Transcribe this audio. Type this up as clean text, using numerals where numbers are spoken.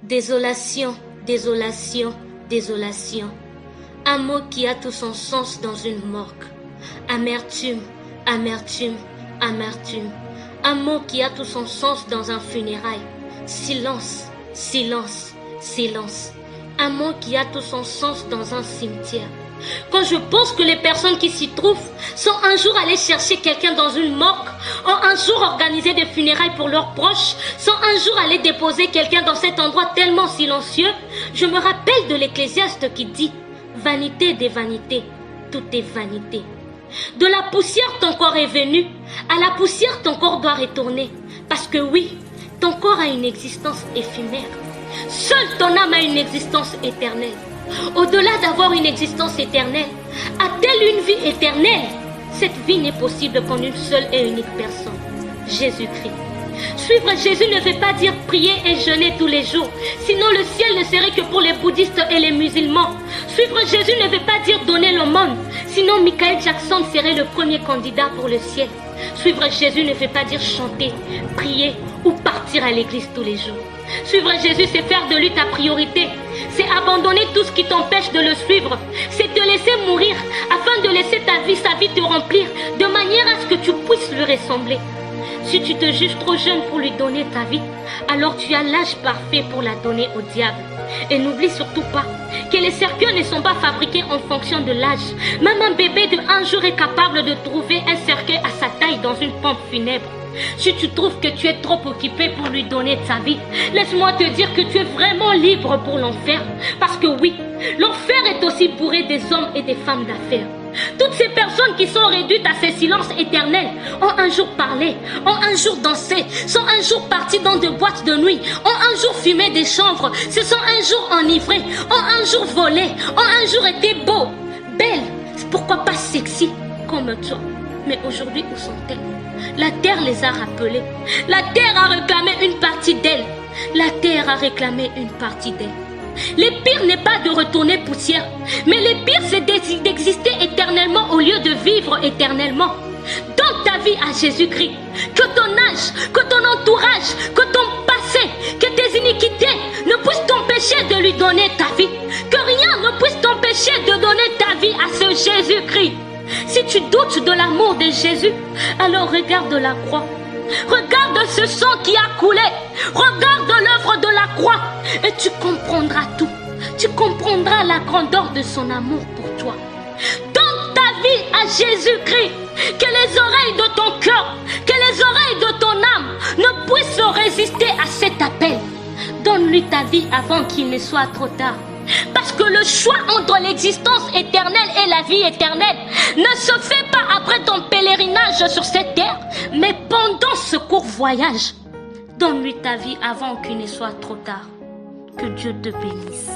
Désolation, désolation, désolation. Un mot qui a tout son sens dans une morgue. Amertume, amertume, amertume. Un mot qui a tout son sens dans un funérail. Silence, silence, silence. Un mot qui a tout son sens dans un cimetière. Quand je pense que les personnes qui s'y trouvent sont un jour allées chercher quelqu'un dans une morgue, ont un jour organisé des funérailles pour leurs proches, sont un jour allées déposer quelqu'un dans cet endroit tellement silencieux, je me rappelle de l'Ecclésiaste qui dit « Vanité des vanités, tout est vanité ». De la poussière ton corps est venu, à la poussière ton corps doit retourner. Parce que oui, ton corps a une existence éphémère. Seule ton âme a une existence éternelle. Au-delà d'avoir une existence éternelle, a-t-elle une vie éternelle? Cette vie n'est possible qu'en une seule et unique personne, Jésus-Christ. Suivre Jésus ne veut pas dire prier et jeûner tous les jours, sinon le ciel ne serait que pour les bouddhistes et les musulmans. Suivre Jésus ne veut pas dire donner l'aumône, sinon Michael Jackson serait le premier candidat pour le ciel. Suivre Jésus ne veut pas dire chanter, prier ou partir à l'église tous les jours. Suivre Jésus, c'est faire de lui ta priorité. C'est abandonner tout ce qui t'empêche de le suivre. C'est te laisser mourir afin de laisser sa vie te remplir de manière à ce que tu puisses lui ressembler. Si tu te juges trop jeune pour lui donner ta vie, alors tu as l'âge parfait pour la donner au diable. Et n'oublie surtout pas que les cercueils ne sont pas fabriqués en fonction de l'âge. Même un bébé de 1 jour est capable de trouver un cercueil à sa taille dans une pompe funèbre. Si tu trouves que tu es trop occupé pour lui donner ta vie, laisse-moi te dire que tu es vraiment libre pour l'enfer. Parce que oui, l'enfer est aussi bourré des hommes et des femmes d'affaires. Toutes ces personnes qui sont réduites à ces silences éternels ont un jour parlé, ont un jour dansé, sont un jour partis dans des boîtes de nuit, ont un jour fumé des chanvres, se sont un jour enivrés, ont un jour volé, ont un jour été beaux, belles, pourquoi pas sexy comme toi. Mais aujourd'hui, où sont-elles? La terre les a rappelées. La terre a réclamé une partie d'elle. La terre a réclamé une partie d'elle. Le pire n'est pas de retourner poussière, mais le pire c'est d'exister éternellement au lieu de vivre éternellement. Donne ta vie à Jésus-Christ. Que ton âge, que ton entourage, que ton passé, que tes iniquités ne puissent t'empêcher de lui donner ta vie. Que rien ne puisse t'empêcher de donner ta vie à ce Jésus-Christ. Si tu doutes de l'amour de Jésus, alors regarde la croix. Regarde ce sang qui a coulé. Regarde l'œuvre de la croix et tu comprendras tout. Tu comprendras la grandeur de son amour pour toi. Donne ta vie à Jésus-Christ. Que les oreilles de ton cœur, que les oreilles de ton âme ne puissent résister à cet appel. Donne-lui ta vie avant qu'il ne soit trop tard. Parce que le choix entre l'existence éternelle et la vie éternelle ne se fait pas après ton pèlerinage sur cette terre, mais pendant ce court voyage. Donne-lui ta vie avant qu'il ne soit trop tard. Que Dieu te bénisse.